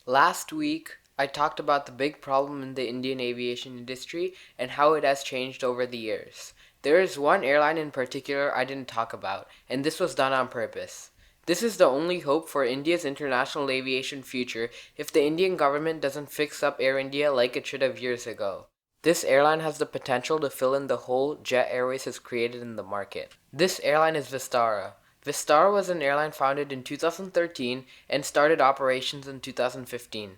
Last week, I talked about the big problem in the Indian aviation industry and how it has changed over the years. There is one airline in particular I didn't talk about, and this was done on purpose. This is the only hope for India's international aviation future if the Indian government doesn't fix up Air India like it should have years ago. This airline has the potential to fill in the hole Jet Airways has created in the market. This airline is Vistara. Vistara was an airline founded in 2013 and started operations in 2015.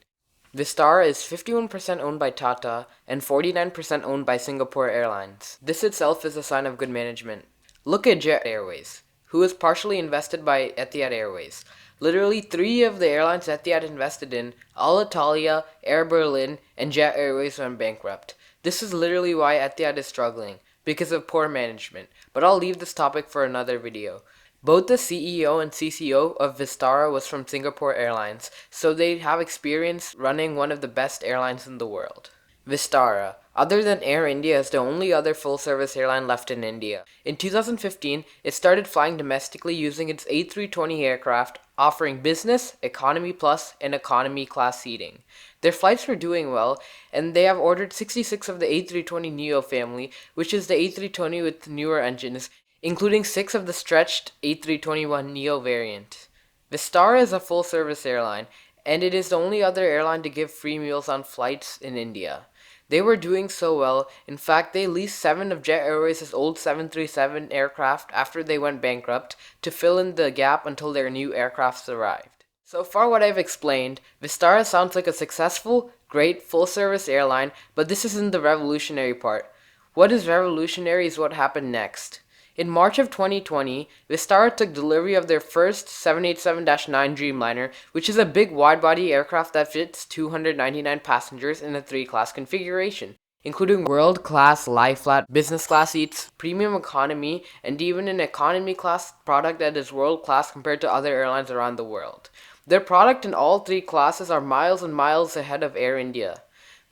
Vistara is 51% owned by Tata and 49% owned by Singapore Airlines. This itself is a sign of good management. Look at Jet Airways, who is partially invested by Etihad Airways. Literally 3 of the airlines Etihad invested in, Alitalia, Air Berlin, and Jet Airways went bankrupt. This is literally why Etihad is struggling, because of poor management, but I'll leave this topic for another video. Both the CEO and CCO of Vistara was from Singapore Airlines, so they have experience running one of the best airlines in the world. Vistara, other than Air India, is the only other full-service airline left in India. In 2015, it started flying domestically using its A320 aircraft, offering business, economy plus, and economy class seating. Their flights were doing well, and they have ordered 66 of the A320neo family, which is the A320 with newer engines, including 6 of the stretched A321neo variant. Vistara is a full-service airline, and it is the only other airline to give free meals on flights in India. They were doing so well, in fact they leased 7 of Jet Airways' old 737 aircraft after they went bankrupt to fill in the gap until their new aircrafts arrived. So far what I've explained, Vistara sounds like a successful, great, full-service airline, but this isn't the revolutionary part. What is revolutionary is what happened next. In March of 2020, Vistara took delivery of their first 787-9 Dreamliner, which is a big wide-body aircraft that fits 299 passengers in a 3-class configuration, including world-class lie-flat business class seats, premium economy, and even an economy class product that is world-class compared to other airlines around the world. Their product in all 3 classes are miles and miles ahead of Air India.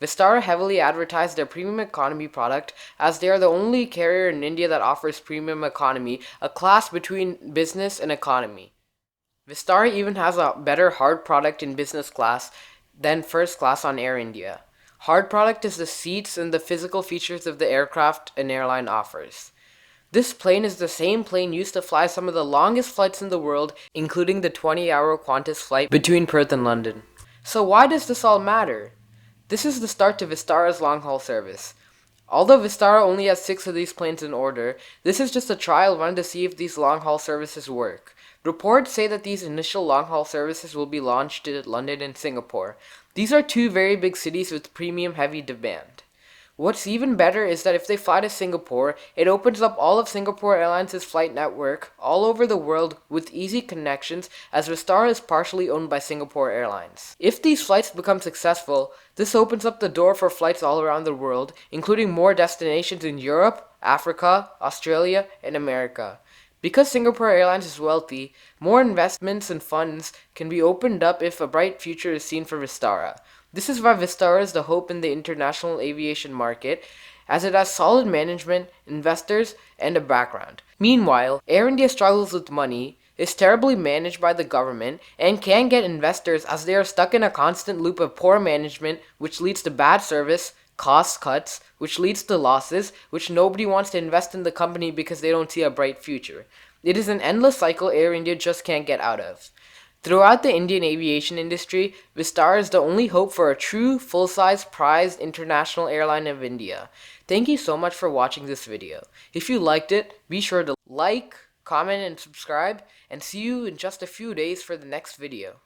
Vistara heavily advertised their premium economy product as they are the only carrier in India that offers premium economy, a class between business and economy. Vistara even has a better hard product in business class than first class on Air India. Hard product is the seats and the physical features of the aircraft an airline offers. This plane is the same plane used to fly some of the longest flights in the world, including the 20-hour Qantas flight between Perth and London. So why does this all matter? This is the start to Vistara's long-haul service. Although Vistara only has 6 of these planes in order, this is just a trial run to see if these long-haul services work. Reports say that these initial long-haul services will be launched in London and Singapore. These are 2 very big cities with premium heavy demand. What's even better is that if they fly to Singapore, it opens up all of Singapore Airlines' flight network all over the world with easy connections, as Vistara is partially owned by Singapore Airlines. If these flights become successful, this opens up the door for flights all around the world, including more destinations in Europe, Africa, Australia, and America. Because Singapore Airlines is wealthy, more investments and funds can be opened up if a bright future is seen for Vistara. This is why Vistara is the hope in the international aviation market, as it has solid management, investors, and a background. Meanwhile, Air India struggles with money, is terribly managed by the government, and can't get investors as they are stuck in a constant loop of poor management, which leads to bad service, cost cuts, which leads to losses, which nobody wants to invest in the company because they don't see a bright future. It is an endless cycle Air India just can't get out of. Throughout the Indian aviation industry, Vistara is the only hope for a true, full-size, prized international airline of India. Thank you so much for watching this video. If you liked it, be sure to like, comment, and subscribe, and see you in just a few days for the next video.